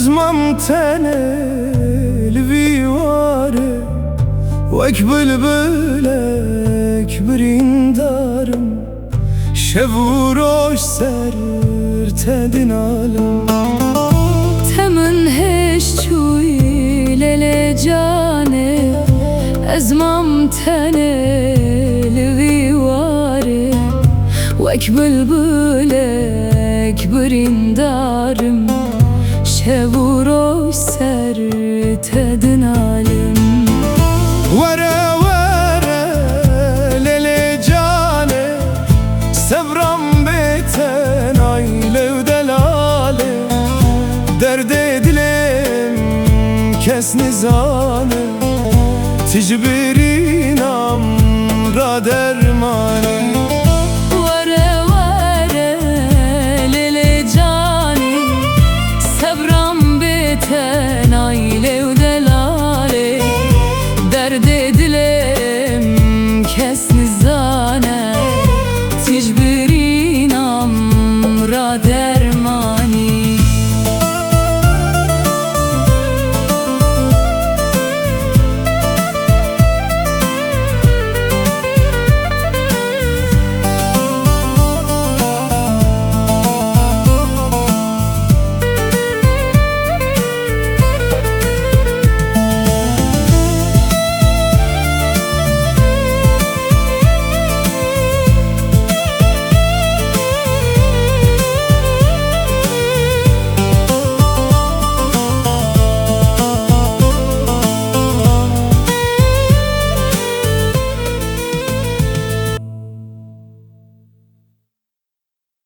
أزمم تنل vivare Vek bülbülek brindarım Şevuroş ser tedin alım Temin heş çuy lele cane Ezmam tenel vivare Vek bülbülek brindarım Şevuroş ser tedin alım Vere vere lele cane Sevram beten aylev delale Derde dilim kes nizane Ticbirin amra dermane Vere vere lele cane Sevram beten aylev delale Derde dilim kes nizane Ticbirin amra dermane